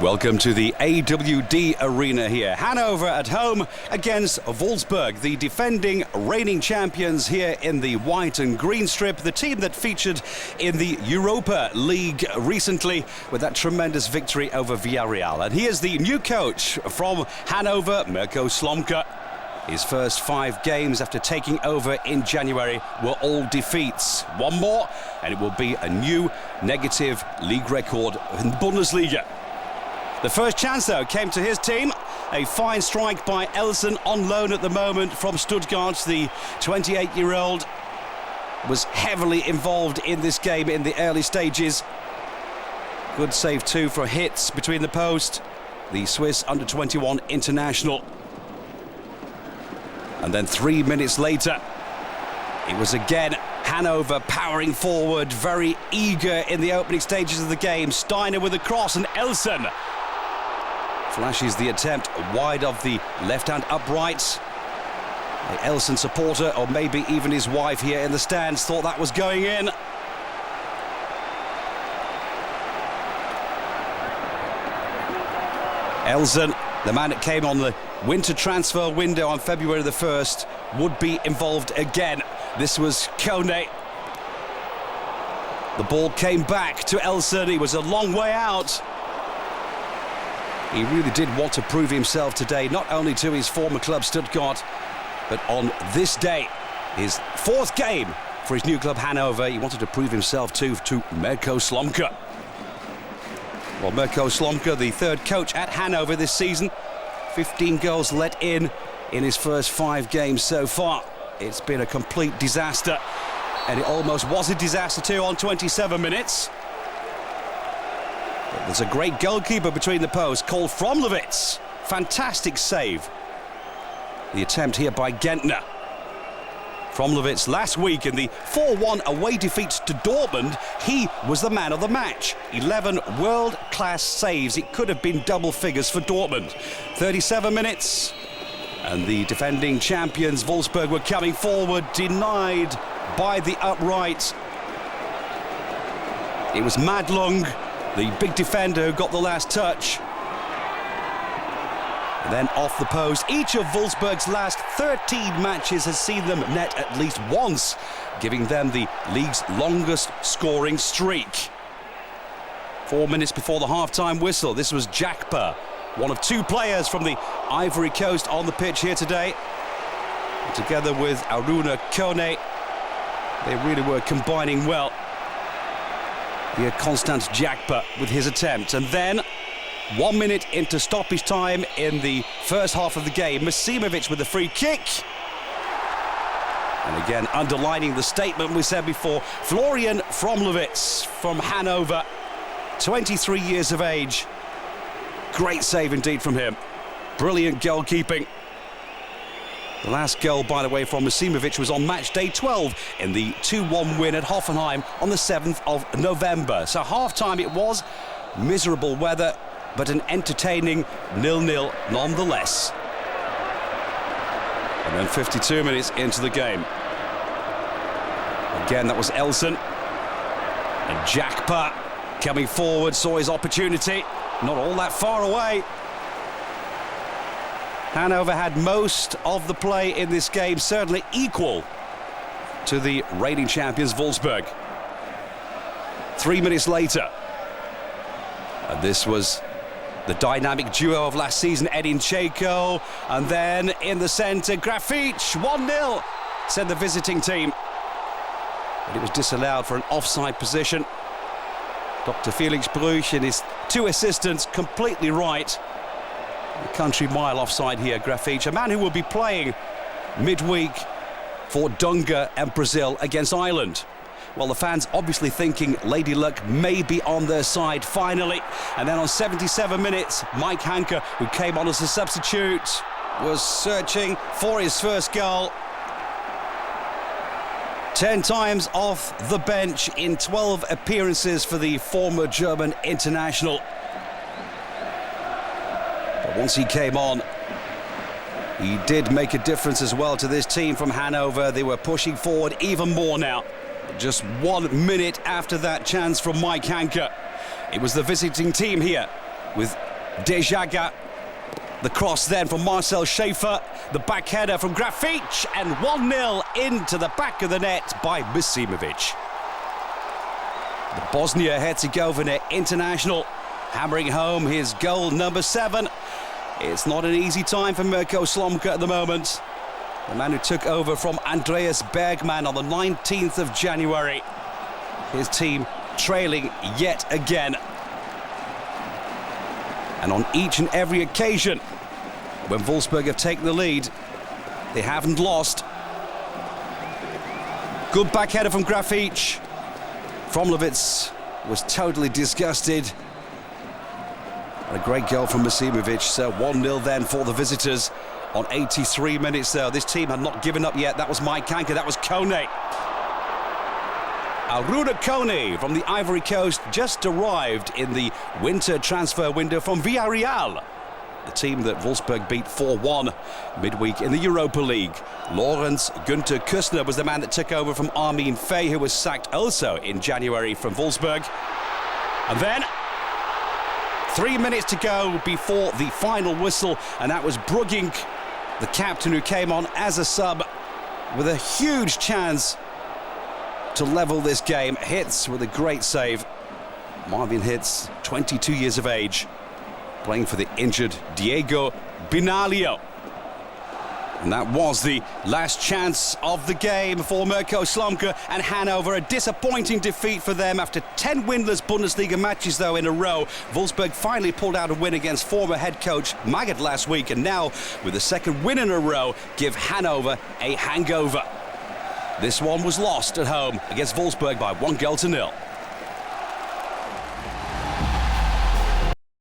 Welcome to the AWD Arena here. Hanover at home against Wolfsburg, the defending reigning champions here in the white and green strip. The team that featured in the Europa League recently with that tremendous victory over Villarreal. And here's the new coach from Hanover, Mirko Slomka. His first 5 games after taking over in January were all defeats. One more and it will be a new negative league record in Bundesliga. The first chance, though, came to his team. A fine strike by Elson on loan at the moment from Stuttgart. The 28-year-old was heavily involved in this game in the early stages. Good save, too, for hits between the post. The Swiss under-21 international. And then 3 minutes later, it was again Hanover powering forward, very eager in the opening stages of the game. Steiner with a cross and Elson flashes the attempt wide of the left-hand upright. The Elson supporter, or maybe even his wife here in the stands, thought that was going in. Elson, the man that came on the winter transfer window on February the 1st, would be involved again. This was Kone. The ball came back to Elson. He was a long way out. He really did want to prove himself today, not only to his former club Stuttgart, but on this day, his 4th game for his new club Hanover. He wanted to prove himself too to Mirko Slomka. Well, Mirko Slomka, the 3rd coach at Hanover this season, 15 goals let in his first 5 games so far. It's been a complete disaster, and it almost was a disaster too on 27 minutes. But there's a great goalkeeper between the posts called Fromlowitz. Fantastic save. The attempt here by Gentner. Fromlowitz last week in the 4-1 away defeat to Dortmund, he was the man of the match. 11 world-class saves. It could have been double figures for Dortmund. 37 minutes, and the defending champions Wolfsburg were coming forward, denied by the upright. It was Madlung, the big defender, who got the last touch. And then off the post. Each of Wolfsburg's last 13 matches has seen them net at least once, giving them the league's longest scoring streak. 4 minutes before the half-time whistle, this was Jakpa, one of 2 players from the Ivory Coast on the pitch here today. And together with Aruna Kone, they really were combining well. Here Constance Jakpa with his attempt, and then 1 minute into stoppage time in the first half of the game, Masimovic with the free kick. And again, underlining the statement we said before, Florian Fromlowitz from Hanover, 23 years of age. Great save indeed from him. Brilliant goalkeeping. The last goal, by the way, from Masimovic was on match day 12 in the 2-1 win at Hoffenheim on the 7th of November. So half-time it was, miserable weather, but an entertaining 0-0 nonetheless. And then 52 minutes into the game. Again, that was Elson. And Jakpa coming forward, saw his opportunity. Not all that far away. Hanover had most of the play in this game, certainly equal to the reigning champions Wolfsburg. 3 minutes later, and this was the dynamic duo of last season, Edin Dzeko, and then in the centre, Grafitsch, 1-0, said the visiting team. But it was disallowed for an offside position. Dr. Felix Bruch and his 2 assistants completely right. The country mile offside here, Grafitsch, a man who will be playing midweek for Dunga and Brazil against Ireland. Well, the fans obviously thinking Lady Luck may be on their side finally. And then on 77 minutes, Mike Hanke, who came on as a substitute, was searching for his first goal. 10 times off the bench in 12 appearances for the former German international. But once he came on, he did make a difference as well to this team from Hanover. They were pushing forward even more now. Just 1 minute after that chance from Mike Hanke, it was the visiting team here with Dejaga. The cross then from Marcel Schaefer. The back header from Grafich. And 1-0 into the back of the net by Misimovic. The Bosnia-Herzegovina international hammering home his goal number 7. It's not an easy time for Mirko Slomka at the moment. The man who took over from Andreas Bergman on the 19th of January. His team trailing yet again. And on each and every occasion when Wolfsburg have taken the lead, they haven't lost. Good back header from Grafich. Fromlovic was totally disgusted. And a great goal from Misimovic. So 1-0 then for the visitors on 83 minutes though. This team had not given up yet. That was Mike Kanka, that was Kone. Arouna Kone from the Ivory Coast just arrived in the winter transfer window from Villarreal, the team that Wolfsburg beat 4-1 midweek in the Europa League. Lorenz Günther Küssner was the man that took over from Armin Fay, who was sacked also in January from Wolfsburg. And then 3 minutes to go before the final whistle, and that was Brugging, the captain, who came on as a sub with a huge chance to level this game. Hitz with a great save. Marvin Hitz, 22 years of age, playing for the injured Diego Binaglio. And that was the last chance of the game for Mirko Slomka and Hanover. A disappointing defeat for them after 10 winless Bundesliga matches, though, in a row. Wolfsburg finally pulled out a win against former head coach Magath last week, and now, with the second win in a row, give Hanover a hangover. This one was lost at home against Wolfsburg by 1-0.